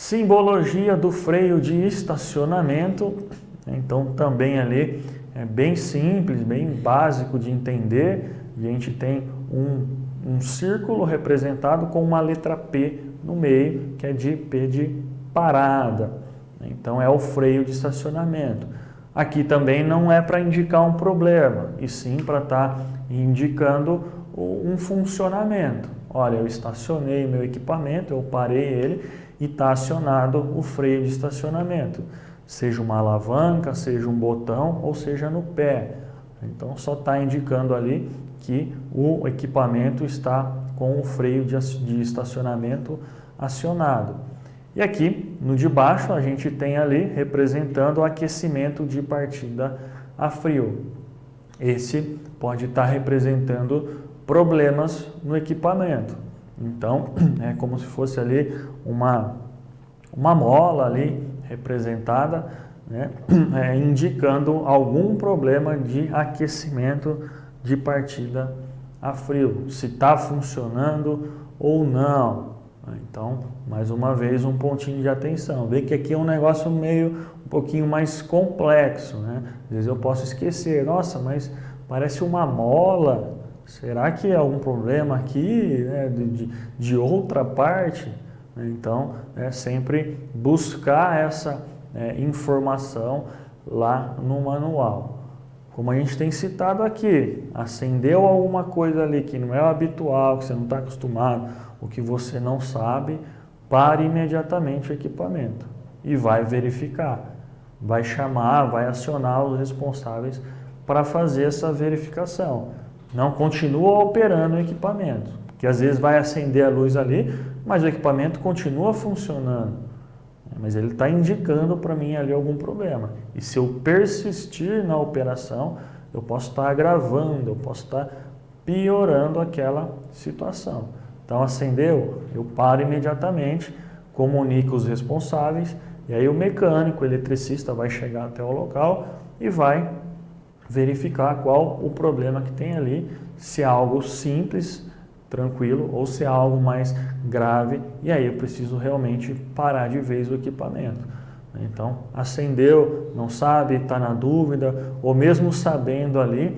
Simbologia do freio de estacionamento. Então também ali é bem simples, bem básico de entender. A gente tem um círculo representado com uma letra P no meio, que é de P de parada. Então é o freio de estacionamento. Aqui também não é para indicar um problema, e sim para estar indicando um funcionamento. Olha, eu estacionei meu equipamento, eu parei ele e está acionado o freio de estacionamento. Seja uma alavanca, seja um botão ou seja no pé. Então só está indicando ali que o equipamento está com o freio de estacionamento acionado. E aqui no de baixo a gente tem ali representando o aquecimento de partida a frio. Esse pode estar representando problemas no equipamento. Então é como se fosse ali uma mola ali representada, né, indicando algum problema de aquecimento de partida a frio, se está funcionando ou não. Então, mais uma vez, um pontinho de atenção. Vê que aqui é um negócio um pouquinho mais complexo, né? Às vezes eu posso esquecer, nossa, mas parece uma mola, será que é algum problema aqui, né, de outra parte? Então, é sempre buscar essa informação lá no manual. Como a gente tem citado aqui, acendeu alguma coisa ali que não é o habitual, que você não está acostumado, o que você não sabe, pare imediatamente o equipamento e vai verificar. Vai chamar, vai acionar os responsáveis para fazer essa verificação. Não continua operando o equipamento, porque às vezes vai acender a luz ali, mas o equipamento continua funcionando. Mas ele está indicando para mim ali algum problema. E se eu persistir na operação, eu posso estar agravando, eu posso estar piorando aquela situação. Então acendeu, eu paro imediatamente, comunico os responsáveis, e aí o mecânico, o eletricista vai chegar até o local e vai verificar qual o problema que tem ali, se é algo simples, tranquilo, ou se é algo mais grave, e aí eu preciso realmente parar de vez o equipamento. Então, acendeu, não sabe, está na dúvida, ou mesmo sabendo ali,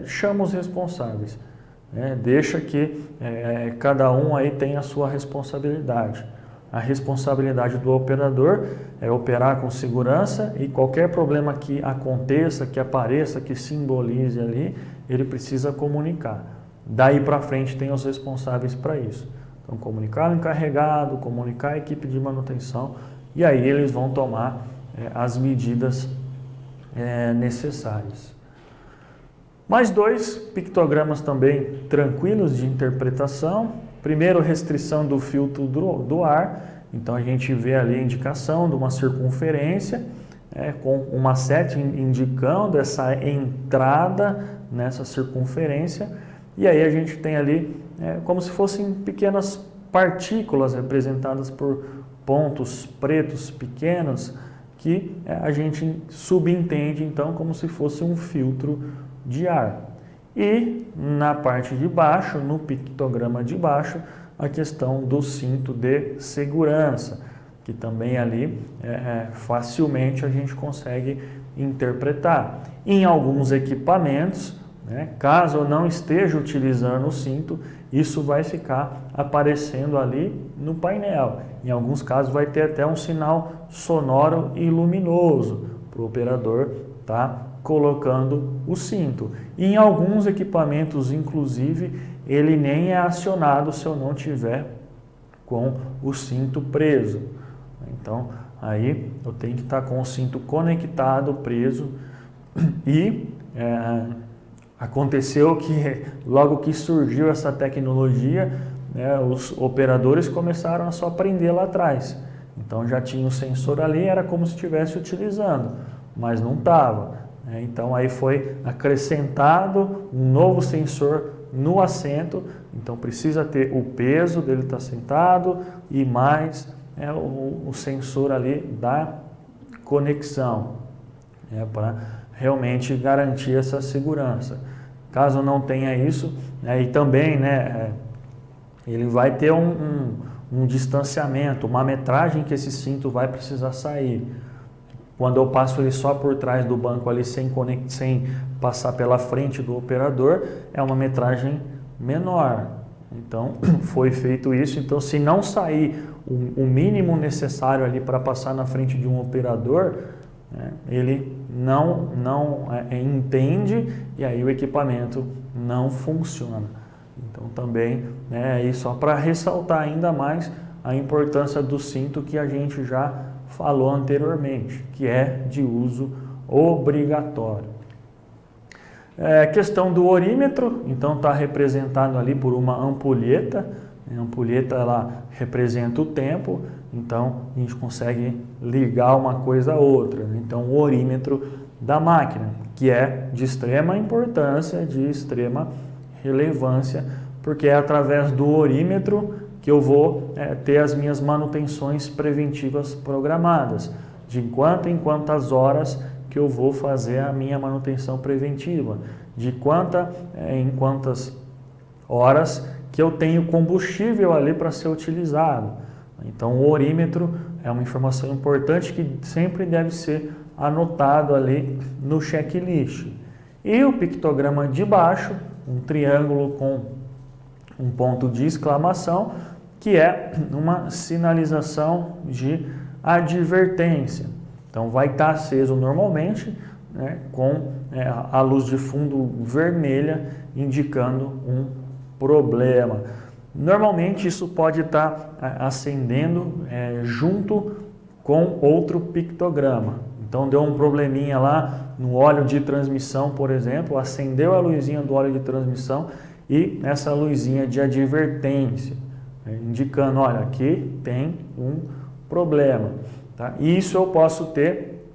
chama os responsáveis. Deixa que cada um aí tem a sua responsabilidade. A responsabilidade do operador é operar com segurança e qualquer problema que aconteça, que apareça, que simbolize ali, ele precisa comunicar. Daí para frente tem os responsáveis para isso. Então, comunicar o encarregado, comunicar a equipe de manutenção, e aí eles vão tomar as medidas necessárias. Mais dois pictogramas também tranquilos de interpretação. Primeiro, restrição do filtro do ar. Então a gente vê ali a indicação de uma circunferência com uma seta indicando essa entrada nessa circunferência. E aí a gente tem ali como se fossem pequenas partículas representadas por pontos pretos pequenos que a gente subentende então como se fosse um filtro de ar. E na parte de baixo, no pictograma de baixo, a questão do cinto de segurança, que também ali facilmente a gente consegue interpretar. Em alguns equipamentos, caso eu não esteja utilizando o cinto, isso vai ficar aparecendo ali no painel. Em alguns casos vai ter até um sinal sonoro e luminoso para o operador estar colocando o cinto. E em alguns equipamentos, inclusive, ele nem é acionado se eu não tiver com o cinto preso. Então, aí eu tenho que estar com o cinto conectado, preso. E aconteceu que logo que surgiu essa tecnologia, os operadores começaram a só prender lá atrás. Então já tinha o sensor ali, era como se estivesse utilizando, mas não estava. Então aí foi acrescentado um novo sensor no assento, então precisa ter o peso dele estar sentado e mais o sensor ali da conexão, para realmente garantir essa segurança. Caso não tenha isso, e também ele vai ter um distanciamento, uma metragem que esse cinto vai precisar sair. Quando eu passo ele só por trás do banco ali sem passar pela frente do operador, é uma metragem menor. Então, foi feito isso. Então, se não sair o mínimo necessário ali para passar na frente de um operador, né, ele não entende e aí o equipamento não funciona. Então, também, né, aí só para ressaltar ainda mais a importância do cinto que a gente já falou anteriormente, que é de uso obrigatório. Questão do orímetro, então está representado ali por uma ampulheta. A ampulheta ela representa o tempo, então a gente consegue ligar uma coisa a outra. Então o orímetro da máquina, que é de extrema importância, de extrema relevância, porque é através do orímetro que eu vou ter as minhas manutenções preventivas programadas, de quanto em quantas horas que eu vou fazer a minha manutenção preventiva, de em quantas horas que eu tenho combustível ali para ser utilizado. Então o orímetro é uma informação importante que sempre deve ser anotado ali no checklist. E o pictograma de baixo, um triângulo com um ponto de exclamação, que é uma sinalização de advertência. Então vai estar aceso normalmente, né, com a luz de fundo vermelha indicando um problema. Normalmente isso pode estar acendendo junto com outro pictograma. Então deu um probleminha lá no óleo de transmissão, por exemplo, acendeu a luzinha do óleo de transmissão e essa luzinha de advertência, indicando, olha, aqui tem um problema. Tá? E isso eu posso ter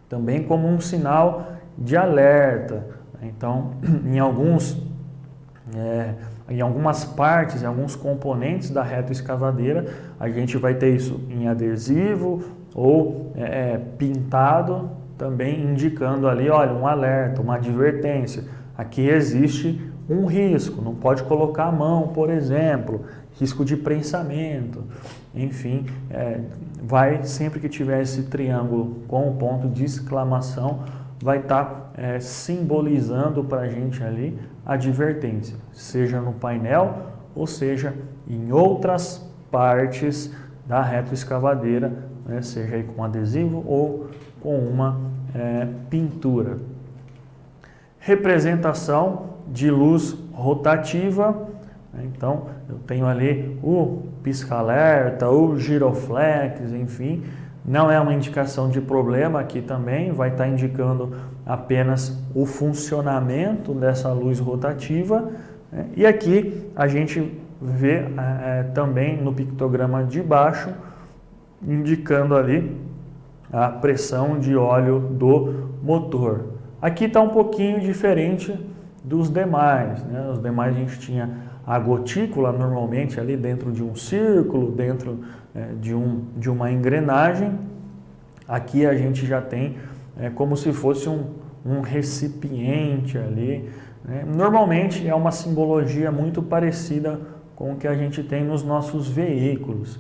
também como um sinal de alerta. Então, em algumas partes, em alguns componentes da retroescavadeira, a gente vai ter isso em adesivo ou pintado, também indicando ali, olha, um alerta, uma advertência. Aqui existe um risco, não pode colocar a mão, por exemplo, risco de prensamento, enfim, vai sempre que tiver esse triângulo com o ponto de exclamação, vai estar simbolizando para a gente ali a advertência, seja no painel ou seja em outras partes da retroescavadeira, né, seja aí com adesivo ou com uma pintura. Representação de luz rotativa. Então, eu tenho ali o pisca-alerta, o giroflex, enfim, não é uma indicação de problema aqui também, vai estar indicando apenas o funcionamento dessa luz rotativa. E aqui a gente vê também no pictograma de baixo, indicando ali a pressão de óleo do motor. Aqui está um pouquinho diferente dos demais, né? Os demais a gente tinha a gotícula normalmente ali dentro de um círculo, dentro de uma engrenagem. Aqui a gente já tem como se fosse um recipiente ali, né? Normalmente é uma simbologia muito parecida com o que a gente tem nos nossos veículos.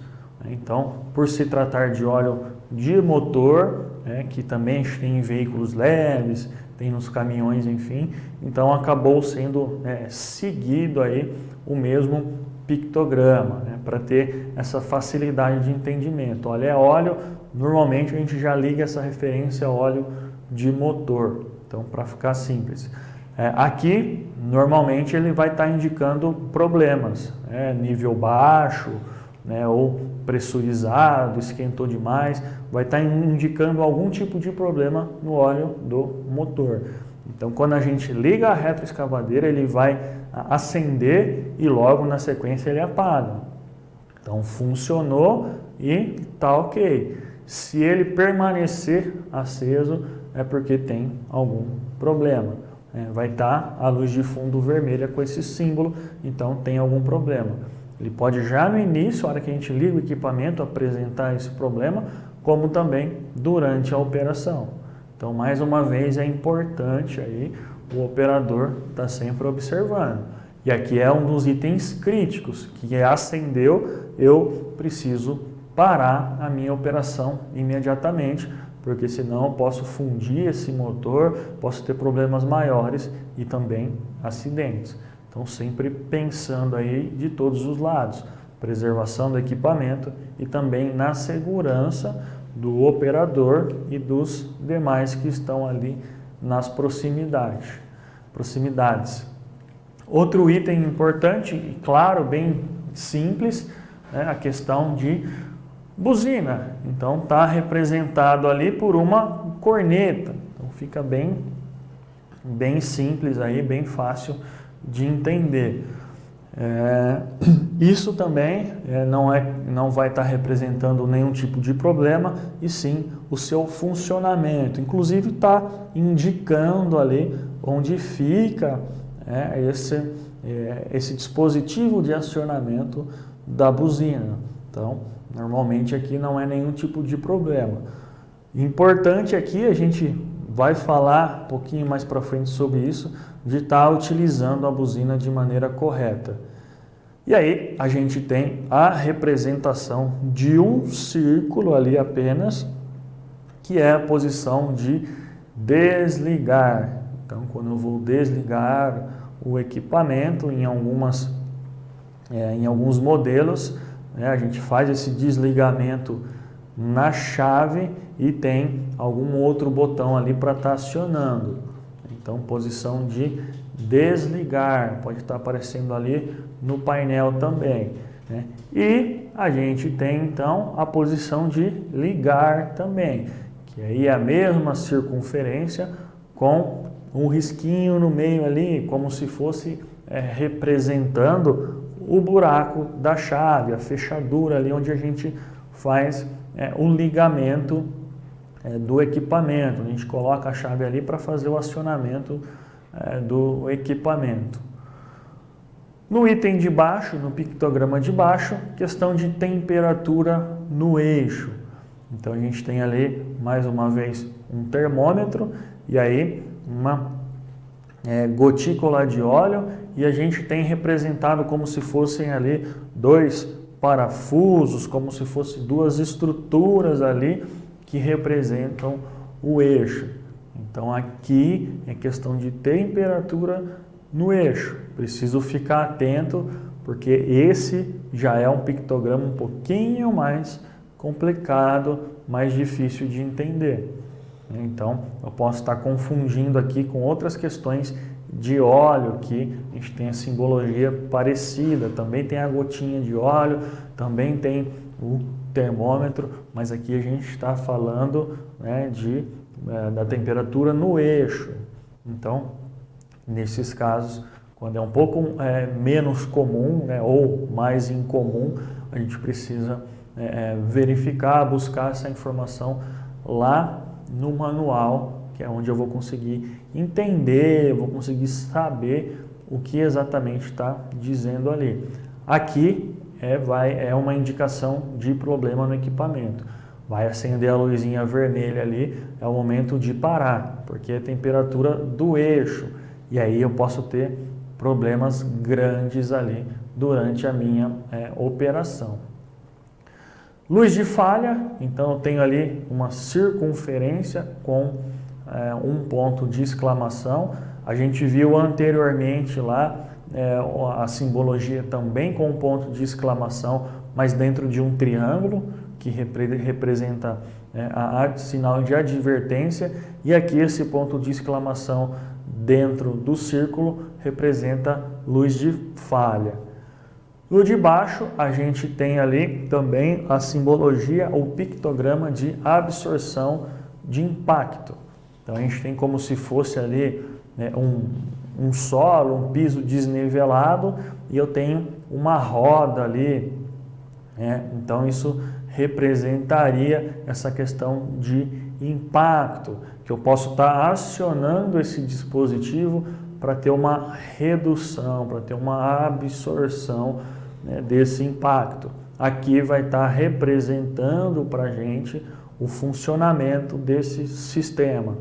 Então, por se tratar de óleo de motor, que também tem em veículos leves, tem nos caminhões, enfim, então acabou sendo seguido aí o mesmo pictograma, né, para ter essa facilidade de entendimento. Olha, é óleo, normalmente a gente já liga essa referência a óleo de motor, então para ficar simples. Aqui, normalmente ele vai estar indicando problemas, nível baixo, né, ou pressurizado, esquentou demais, vai estar indicando algum tipo de problema no óleo do motor. Então, quando a gente liga a retroescavadeira, ele vai acender e logo na sequência ele apaga. Então, funcionou e está ok. Se ele permanecer aceso, é porque tem algum problema. Vai estar a luz de fundo vermelha com esse símbolo, então tem algum problema. Ele pode já no início, a hora que a gente liga o equipamento, apresentar esse problema, como também durante a operação. Então, mais uma vez, é importante aí o operador estar sempre observando. E aqui é um dos itens críticos, que acendeu, eu preciso parar a minha operação imediatamente, porque senão eu posso fundir esse motor, posso ter problemas maiores e também acidentes. Então sempre pensando aí de todos os lados, preservação do equipamento e também na segurança do operador e dos demais que estão ali nas proximidades. Outro item importante e claro, bem simples, né, a questão de buzina. Então está representado ali por uma corneta. Então fica bem simples aí, bem fácil de entender. Isso também não vai estar representando nenhum tipo de problema, e sim o seu funcionamento. Inclusive está indicando ali onde fica esse dispositivo de acionamento da buzina. Então, normalmente aqui não é nenhum tipo de problema. Importante aqui, a gente vai falar um pouquinho mais para frente sobre isso, de estar utilizando a buzina de maneira correta. E aí a gente tem a representação de um círculo ali apenas, que é a posição de desligar. Então, quando eu vou desligar o equipamento em alguns modelos, a gente faz esse desligamento na chave e tem algum outro botão ali para estar acionando. Então, posição de desligar, pode estar aparecendo ali no painel também, né? E a gente tem então a posição de ligar também, que aí é a mesma circunferência com um risquinho no meio ali, como se fosse representando o buraco da chave, a fechadura ali onde a gente faz o ligamento do equipamento. A gente coloca a chave ali para fazer o acionamento do equipamento. No item de baixo, no pictograma de baixo, questão de temperatura no eixo. Então a gente tem ali, mais uma vez, um termômetro e aí uma gotícula de óleo, e a gente tem representado como se fossem ali dois parafusos, como se fossem duas estruturas ali que representam o eixo. Então aqui é questão de temperatura no eixo. Preciso ficar atento, porque esse já é um pictograma um pouquinho mais complicado, mais difícil de entender. Então eu posso estar confundindo aqui com outras questões de óleo, que a gente tem a simbologia parecida, também tem a gotinha de óleo, também tem o termômetro, mas aqui a gente está falando da temperatura no eixo. Então, nesses casos, quando é um pouco menos comum, ou mais incomum, a gente precisa verificar, buscar essa informação lá no manual, que é onde eu vou conseguir entender, vou conseguir saber o que exatamente está dizendo ali. Aqui é uma indicação de problema no equipamento. Vai acender a luzinha vermelha ali, é o momento de parar, porque é a temperatura do eixo. E aí eu posso ter problemas grandes ali durante a minha operação. Luz de falha, então eu tenho ali uma circunferência com um ponto de exclamação. A gente viu anteriormente lá a simbologia também com um ponto de exclamação, mas dentro de um triângulo, que representa sinal de advertência, e aqui esse ponto de exclamação dentro do círculo representa luz de falha. No de baixo a gente tem ali também a simbologia ou pictograma de absorção de impacto. Então a gente tem como se fosse ali um solo, um piso desnivelado, e eu tenho uma roda ali, então isso representaria essa questão de impacto, que eu posso estar acionando esse dispositivo para ter uma redução, para ter uma absorção desse impacto. Aqui vai estar representando para a gente o funcionamento desse sistema.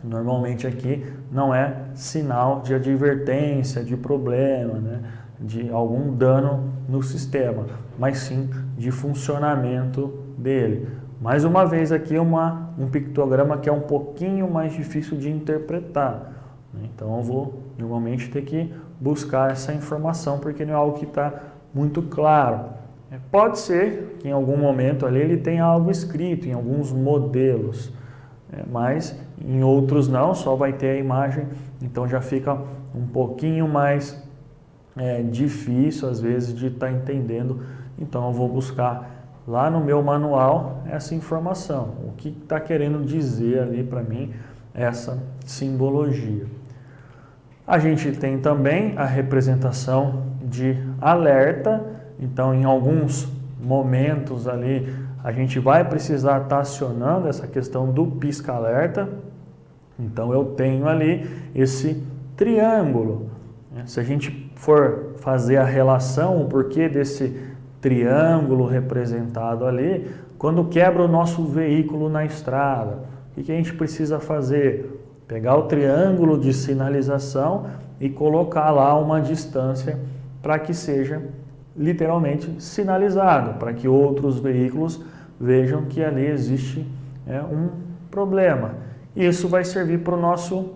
Normalmente aqui não é sinal de advertência, de problema, né, de algum dano no sistema, mas sim de funcionamento dele. Mais uma vez aqui um pictograma que é um pouquinho mais difícil de interpretar. Então eu vou normalmente ter que buscar essa informação porque não é algo que está muito claro. Pode ser que em algum momento ali ele tenha algo escrito em alguns modelos, mas em outros não, só vai ter a imagem, então já fica um pouquinho mais difícil às vezes de estar entendendo. Então eu vou buscar lá no meu manual essa informação, o que está querendo dizer ali para mim essa simbologia. A gente tem também a representação de alerta, então em alguns momentos ali a gente vai precisar estar acionando essa questão do pisca-alerta, então eu tenho ali esse triângulo. Se a gente for fazer a relação, o porquê desse triângulo representado ali, quando quebra o nosso veículo na estrada, o que a gente precisa fazer? Pegar o triângulo de sinalização e colocar lá uma distância para que seja literalmente sinalizado, para que outros veículos vejam que ali existe um problema. Isso vai servir para o nosso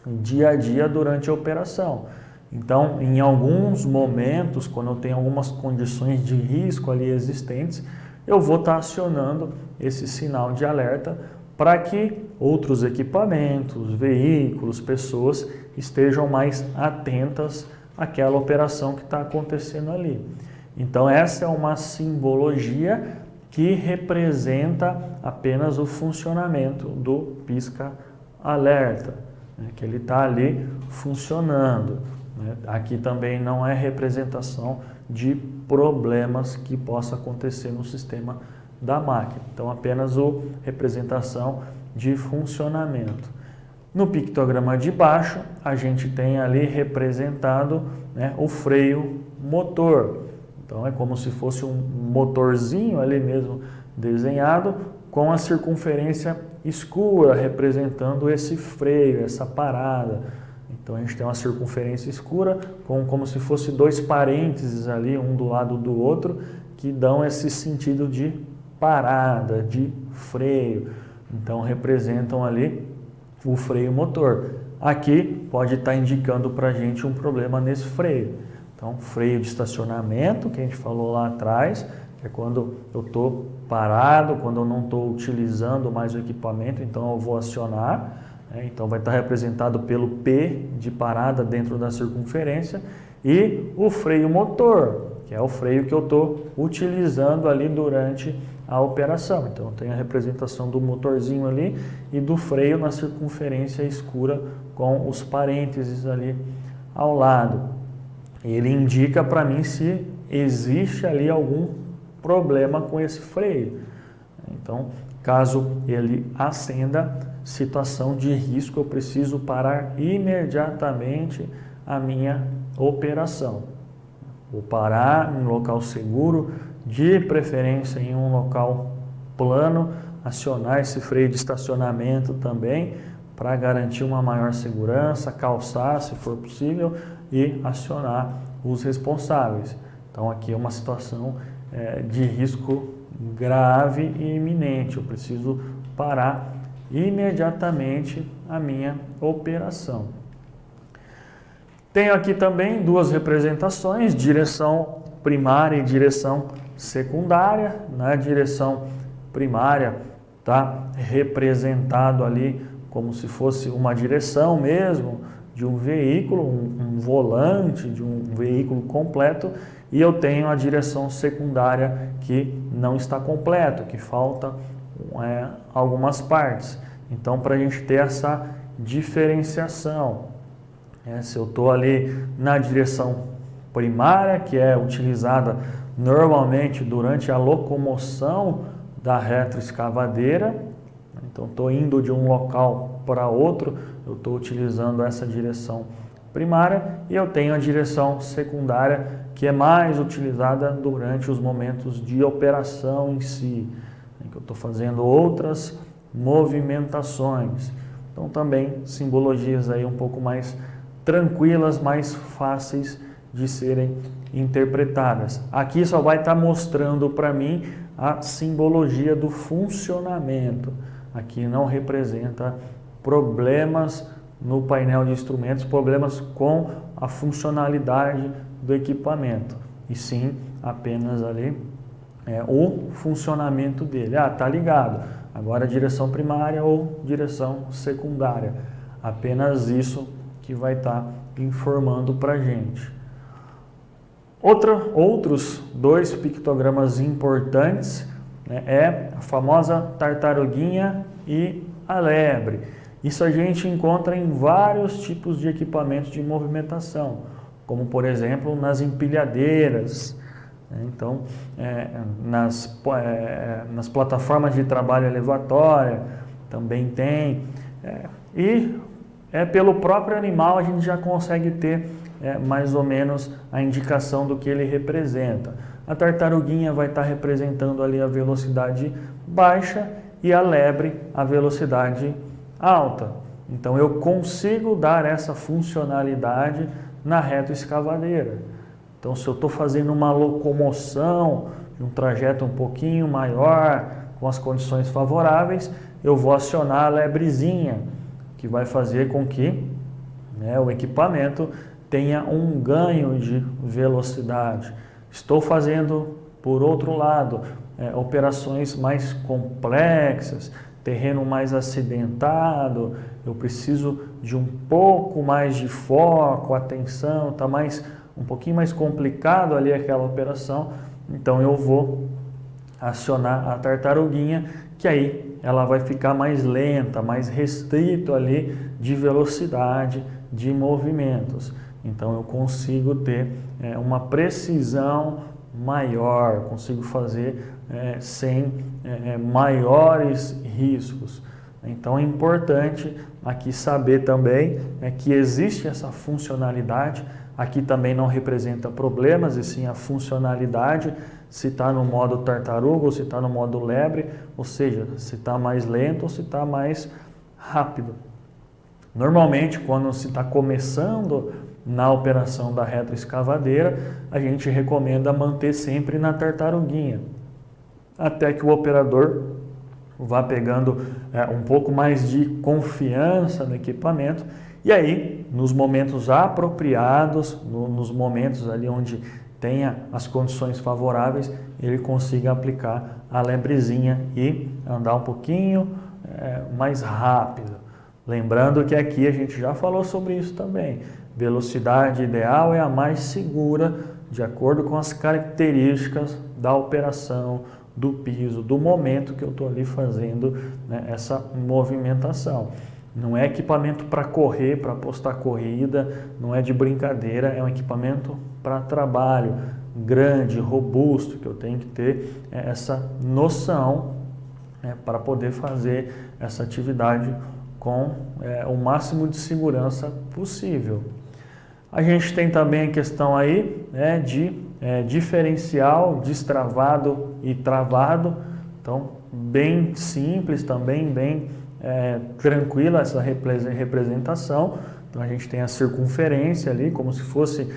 dia a dia durante a operação. Então, em alguns momentos, quando eu tenho algumas condições de risco ali existentes, eu vou estar acionando esse sinal de alerta para que outros equipamentos, veículos, pessoas estejam mais atentas àquela operação que está acontecendo ali. Então, essa é uma simbologia que representa apenas o funcionamento do pisca-alerta, que ele está ali funcionando. Aqui também não é representação de problemas que possa acontecer no sistema da máquina. Então, apenas a representação de funcionamento. No pictograma de baixo, a gente tem ali representado o freio motor. Então, é como se fosse um motorzinho ali mesmo desenhado com a circunferência escura representando esse freio, essa parada. Então a gente tem uma circunferência escura como se fosse dois parênteses ali, um do lado do outro, que dão esse sentido de parada, de freio. Então representam ali o freio motor. Aqui pode estar indicando para a gente um problema nesse freio. Então freio de estacionamento, que a gente falou lá atrás, que é quando eu estou parado, quando eu não estou utilizando mais o equipamento, então eu vou acionar. Então vai estar representado pelo P de parada dentro da circunferência e o freio motor, que é o freio que eu estou utilizando ali durante a operação. Então eu tenho a representação do motorzinho ali e do freio na circunferência escura com os parênteses ali ao lado. Ele indica para mim se existe ali algum problema com esse freio. Então, caso ele acenda, situação de risco, eu preciso parar imediatamente a minha operação. Vou parar em um local seguro, de preferência em um local plano, acionar esse freio de estacionamento também para garantir uma maior segurança, calçar se for possível e acionar os responsáveis. Então aqui é uma situação de risco grave e iminente, eu preciso parar imediatamente a minha operação. Tenho aqui também duas representações, direção primária e direção secundária. Na direção primária está representado ali como se fosse uma direção mesmo de um veículo, um volante de um veículo completo, e eu tenho a direção secundária que não está completo, que falta algumas partes. Então, para a gente ter essa diferenciação, se eu estou ali na direção primária, que é utilizada normalmente durante a locomoção da retroescavadeira, então estou indo de um local para outro, eu estou utilizando essa direção primária, e eu tenho a direção secundária, que é mais utilizada durante os momentos de operação em si, em que eu estou fazendo outras movimentações. Então também simbologias aí um pouco mais tranquilas, mais fáceis de serem interpretadas. Aqui só vai estar mostrando para mim a simbologia do funcionamento. Aqui não representa problemas no painel de instrumentos, problemas com a funcionalidade do equipamento, e sim apenas ali o funcionamento dele. Tá ligado, agora direção primária ou direção secundária. Apenas isso que vai estar informando para a gente. Outros dois pictogramas importantes, né, é a famosa tartaruguinha e a lebre. Isso a gente encontra em vários tipos de equipamentos de movimentação, como por exemplo nas empilhadeiras, né? Então nas plataformas de trabalho elevatória também tem, e pelo próprio animal a gente já consegue ter mais ou menos a indicação do que ele representa. A tartaruguinha vai estar representando ali a velocidade baixa e a lebre a velocidade alta. Então eu consigo dar essa funcionalidade na retroescavadeira. Então se eu estou fazendo uma locomoção de um trajeto um pouquinho maior, com as condições favoráveis, eu vou acionar a lebrezinha, que vai fazer com que o equipamento tenha um ganho de velocidade. Estou fazendo, por outro lado, operações mais complexas, terreno mais acidentado, eu preciso de um pouco mais de foco, atenção, está um pouquinho mais complicado ali aquela operação, então eu vou acionar a tartaruguinha, que aí ela vai ficar mais lenta, mais restrito ali de velocidade, de movimentos. Então eu consigo ter uma precisão maior, consigo fazer sem maiores riscos. Então é importante aqui saber também que existe essa funcionalidade. Aqui também não representa problemas, e sim a funcionalidade, se está no modo tartaruga ou se está no modo lebre, ou seja, se está mais lento ou se está mais rápido. Normalmente, quando se está começando na operação da retroescavadeira, a gente recomenda manter sempre na tartaruguinha, até que o operador vá pegando um pouco mais de confiança no equipamento, e aí, nos momentos apropriados, nos momentos ali onde tenha as condições favoráveis, ele consiga aplicar a lebrezinha e andar um pouquinho mais rápido. Lembrando que aqui a gente já falou sobre isso também. Velocidade ideal é a mais segura, de acordo com as características da operação, do piso, do momento que eu estou ali fazendo essa movimentação. Não é equipamento para correr, para apostar corrida, não é de brincadeira, é um equipamento para trabalho grande, robusto, que eu tenho que ter essa noção para poder fazer essa atividade com o máximo de segurança possível. A gente tem também a questão aí de diferencial, destravado e travado. Então, bem simples também, bem tranquila essa representação. Então, a gente tem a circunferência ali, como se fosse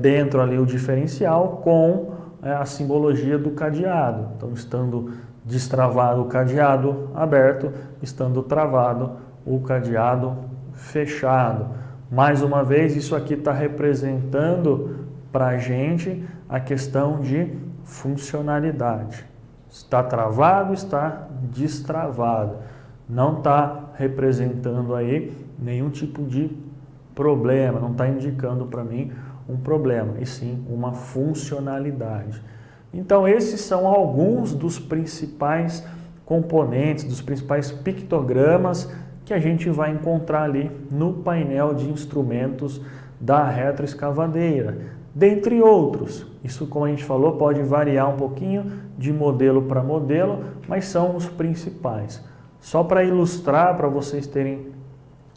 dentro ali o diferencial, com a simbologia do cadeado. Então, estando destravado o cadeado aberto, estando travado o cadeado fechado. Mais uma vez, isso aqui está representando para a gente a questão de funcionalidade. Está travado, está destravado. Não está representando aí nenhum tipo de problema, não está indicando para mim um problema, e sim uma funcionalidade. Então, esses são alguns dos principais componentes, dos principais pictogramas que a gente vai encontrar ali no painel de instrumentos da retroescavadeira, dentre outros. Isso, como a gente falou, pode variar um pouquinho de modelo para modelo, mas são os principais. Só para ilustrar, para vocês terem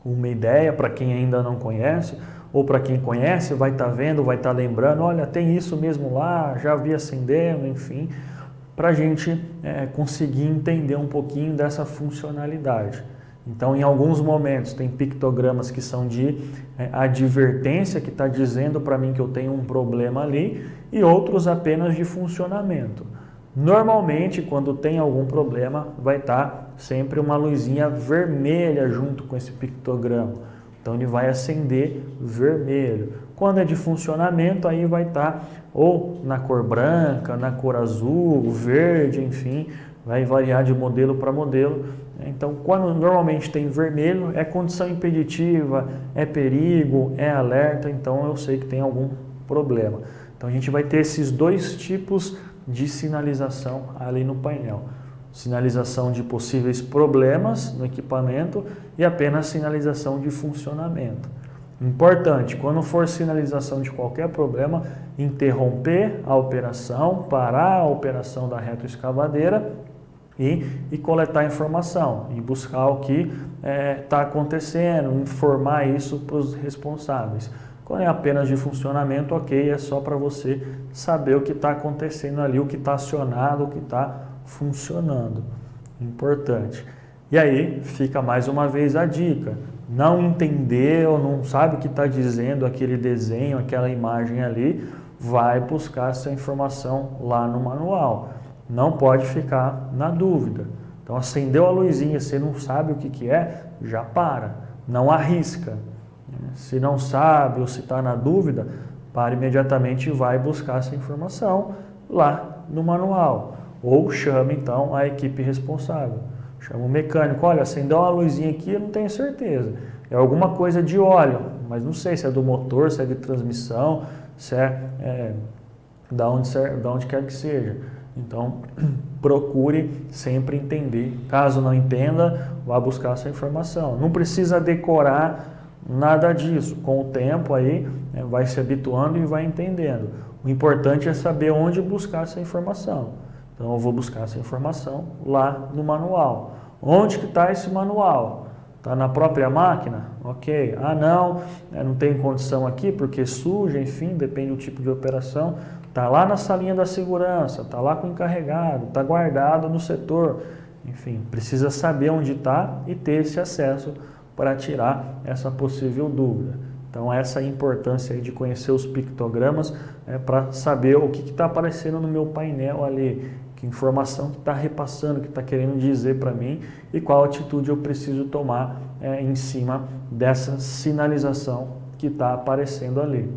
uma ideia, para quem ainda não conhece, ou para quem conhece, vai estar vendo, vai estar lembrando, olha, tem isso mesmo lá, já vi acendendo, enfim, para a gente conseguir entender um pouquinho dessa funcionalidade. Então, em alguns momentos, tem pictogramas que são de advertência, que está dizendo para mim que eu tenho um problema ali, e outros apenas de funcionamento. Normalmente, quando tem algum problema, vai estar sempre uma luzinha vermelha junto com esse pictograma. Então, ele vai acender vermelho. Quando é de funcionamento, aí vai estar ou na cor branca, na cor azul, verde, enfim, vai variar de modelo para modelo. Então, quando normalmente tem vermelho, é condição impeditiva, é perigo, é alerta, então eu sei que tem algum problema. Então, a gente vai ter esses dois tipos de sinalização ali no painel. Sinalização de possíveis problemas no equipamento e apenas sinalização de funcionamento. Importante, quando for sinalização de qualquer problema, interromper a operação, parar a operação da retroescavadeira e coletar informação e buscar o que está acontecendo, informar isso para os responsáveis. Quando é apenas de funcionamento, ok, é só para você saber o que está acontecendo ali, o que está acionado, o que está funcionando. Importante. E aí fica mais uma vez a dica. Não entendeu, não sabe o que está dizendo aquele desenho, aquela imagem ali, vai buscar essa informação lá no manual. Não pode ficar na dúvida. Então acendeu a luzinha, você não sabe o que é, já para. Não arrisca. Se não sabe ou se está na dúvida, para imediatamente e vai buscar essa informação lá no manual. Ou chame então a equipe responsável. Chama o mecânico, olha, acendeu uma luzinha aqui, eu não tenho certeza. É alguma coisa de óleo, mas não sei se é do motor, se é de transmissão, se é da onde quer que seja. Então, procure sempre entender. Caso não entenda, vá buscar essa informação. Não precisa decorar nada disso. Com o tempo aí, vai se habituando e vai entendendo. O importante é saber onde buscar essa informação. Então, eu vou buscar essa informação lá no manual. Onde que está esse manual? Está na própria máquina? Ok. Ah, não tem condição aqui porque suja, enfim, depende do tipo de operação. Está lá na salinha da segurança, está lá com o encarregado, está guardado no setor. Enfim, precisa saber onde está e ter esse acesso para tirar essa possível dúvida. Então, essa é a importância aí de conhecer os pictogramas para saber o que está aparecendo no meu painel ali, que informação que está repassando, que está querendo dizer para mim e qual atitude eu preciso tomar em cima dessa sinalização que está aparecendo ali.